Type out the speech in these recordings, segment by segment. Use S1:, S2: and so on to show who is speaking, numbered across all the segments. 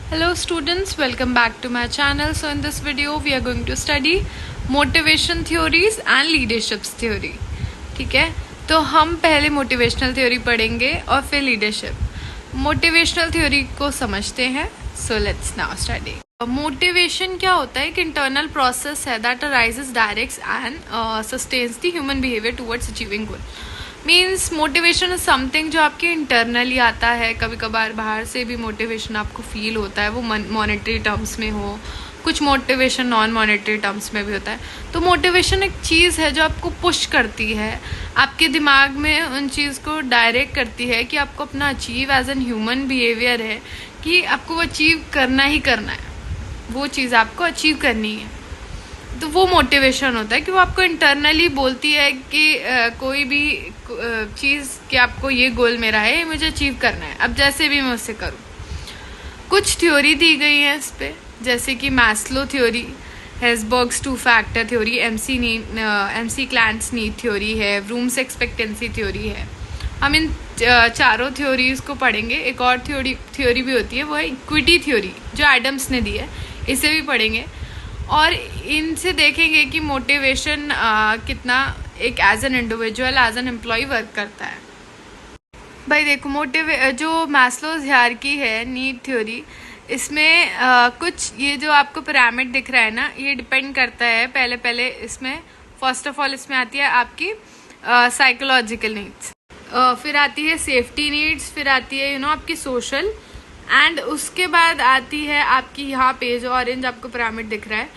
S1: Hello students, welcome back to my channel. So in this video we are going to study motivation theories and leadership theory. ठीक है, तो हम पहले motivational theory पढ़ेंगे और फिर लीडरशिप. मोटिवेशनल थ्योरी को समझते हैं. So let's now study. Motivation क्या होता है? एक इंटरनल प्रोसेस है that arises, directs and sustains the human behaviour towards achieving goal. Means motivation is something जो आपके इंटरनली आता है. कभी कभार बाहर से भी मोटिवेशन आपको फील होता है, वो मॉनेटरी टर्म्स में हो, कुछ मोटिवेशन नॉन मॉनेटरी टर्म्स में भी होता है. तो मोटिवेशन एक चीज़ है जो आपको पुश करती है, आपके दिमाग में उन चीज़ को डायरेक्ट करती है कि आपको अपना achieve as an human behaviour है कि आपको वो अचीव करना ही करना है, वो चीज़ आपको अचीव करनी है. तो वो मोटिवेशन होता है कि वो आपको इंटरनली बोलती है कि कोई भी चीज़ कि आपको ये गोल मेरा है, ये मुझे अचीव करना है, अब जैसे भी मैं उससे करूँ. कुछ थ्योरी दी गई है इस पे, जैसे कि Maslow theory, Herzberg's 2 factor theory, McClelland's need theory है, रूम्स एक्सपेक्टेंसी थ्योरी है. हम इन चारों थ्योरीज को पढ़ेंगे. एक और थ्योरी भी होती है, वो है इक्विटी थ्योरी जो एडम्स ने दी है, इसे भी पढ़ेंगे और इनसे देखेंगे कि मोटिवेशन कितना एक as an individual, as an employ work करता है. भाई देखो, जो मैस्लोज हायरार्की है, नीड थ्योरी, इसमें कुछ ये जो आपको पिरामिड दिख रहा है ना, ये डिपेंड करता है पहले इसमें फर्स्ट ऑफ ऑल इसमें आती है आपकी साइकोलॉजिकल नीड्स, फिर आती है सेफ्टी नीड्स, फिर आती है आपकी सोशल, एंड उसके बाद आती है आपकी यहाँ पे जो ऑरेंज आपको पिरामिड दिख रहा है,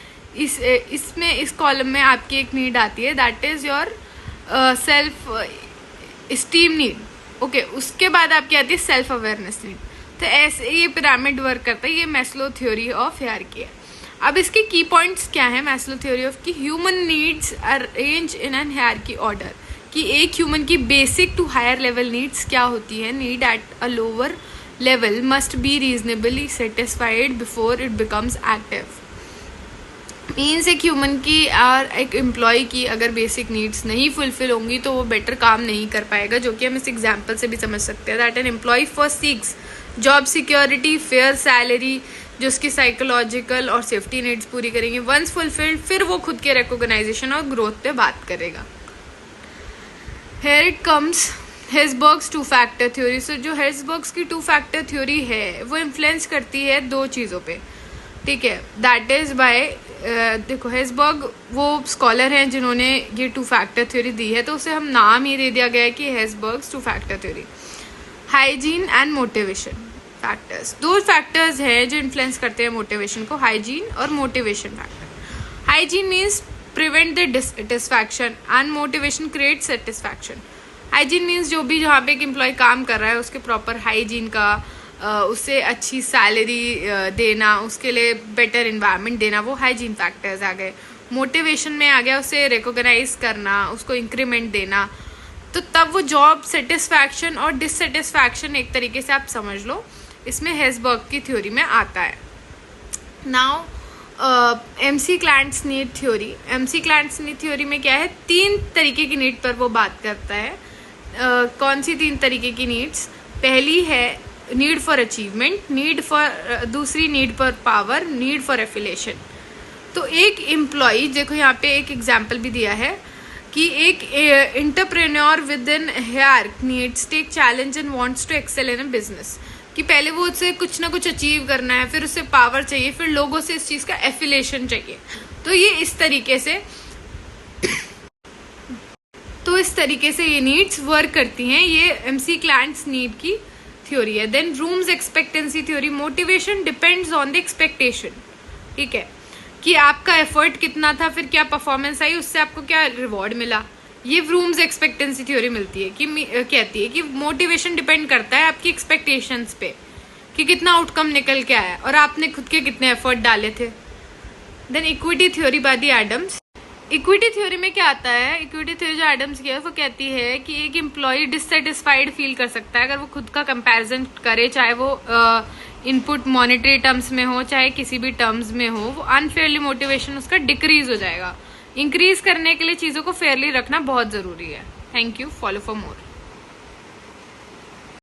S1: इसमें इस कॉलम में आपकी एक नीड आती है, that is your self esteem need. Okay, उसके बाद आपकी आती है सेल्फ अवेयरनेस नीड. तो ऐसे ये पिरामिड वर्क करता है. ये मैस्लो थ्योरी ऑफ हायरार्की है. अब इसके की पॉइंट्स क्या है मैस्लो थ्योरी ऑफ की? Human needs arrange in an hierarchy order, कि एक ह्यूमन की basic to higher level needs क्या होती है. Need at a lower level must be reasonably satisfied before it becomes active. Means एक ह्यूमन की और एक एम्प्लॉय की अगर बेसिक नीड्स नहीं फुलफिल होंगी तो वो बेटर काम नहीं कर पाएगा, जो कि हम इस एग्जांपल से भी समझ सकते हैं. That an employ first seeks job security, fair salary, जो उसकी साइकोलॉजिकल और सेफ्टी नीड्स पूरी करेंगे. वंस फुलफिल्ड, फिर वो खुद के रिकॉग्नाइजेशन और ग्रोथ पे बात करेगा. Here it comes Herzberg's 2 factor theory. So जो हेज़बर्ग्स की 2 फैक्टर थ्योरी है वो इन्फ्लुएंस करती है 2 चीज़ों पे. ठीक है, दैट इज बाय देखो, हेज़बर्ग वो स्कॉलर हैं जिन्होंने ये 2 फैक्टर थ्योरी दी है, तो उसे हम नाम ही दे दिया गया है कि हेज़बर्ग्स 2 factor theory. Hygiene and motivation factors, 2 factors हैं जो इन्फ्लुएंस करते हैं मोटिवेशन को, हाइजीन और motivation factor. Hygiene means prevent the dissatisfaction and motivation create satisfaction. Hygiene means जो भी जहाँ पे एक एम्प्लॉय काम कर रहा है उसके प्रॉपर हाइजीन का, उसे अच्छी सैलरी देना, उसके लिए बेटर इन्वायरमेंट देना, वो हाइजीन फैक्टर्स आ गए. मोटिवेशन में आ गया उसे रिकॉग्नाइज करना, उसको इंक्रीमेंट देना. तो तब वो जॉब सेटिस्फैक्शन और डिससेटिस्फैक्शन एक तरीके से आप समझ लो इसमें हेज़बर्ग की थ्योरी में आता है. Now McClelland's need theory. McClelland's need theory में क्या है? 3 तरीके की नीड पर वो बात करता है. कौन सी 3 तरीके की नीड्स? पहली है नीड फॉर अचीवमेंट, दूसरी need for power, need for affiliation. तो एक एम्प्लॉय, देखो यहाँ पे एक एग्जाम्पल भी दिया है कि एक entrepreneur within hierarchy needs take challenge and wants to excel in a business. कि पहले वो उससे कुछ ना कुछ अचीव करना है, फिर उससे पावर चाहिए, फिर लोगों से इस चीज़ का एफिलिएशन चाहिए. तो ये इस तरीके से ये नीड्स वर्क करती हैं. ये एमसी क्लैंट्स नीड की थ्योरी है. Then Vroom's expectancy theory. Motivation depends on the expectation. ठीक है, कि आपका एफर्ट कितना था, फिर क्या परफॉर्मेंस आई, उससे आपको क्या रिवॉर्ड मिला. ये रूम्स एक्सपेक्टेंसी थ्योरी मिलती है कि कहती है कि मोटिवेशन डिपेंड करता है आपकी एक्सपेक्टेशंस पे, कि कितना आउटकम निकल के आया और आपने खुद के कितने एफर्ट डाले थे. Then equity theory by the Adams. Equity theory में क्या आता है? इक्विटी थ्योरी जो एडम्स की है वो कहती है कि एक एम्प्लॉय डिससेटिस्फाइड फील कर सकता है अगर वो खुद का कंपैरिजन करे, चाहे वो इनपुट मॉनेटरी टर्म्स में हो चाहे किसी भी टर्म्स में हो. वो अनफेयरली मोटिवेशन उसका डिक्रीज हो जाएगा. इंक्रीज करने के लिए चीज़ों को फेयरली रखना बहुत ज़रूरी है. Thank you. Follow for more.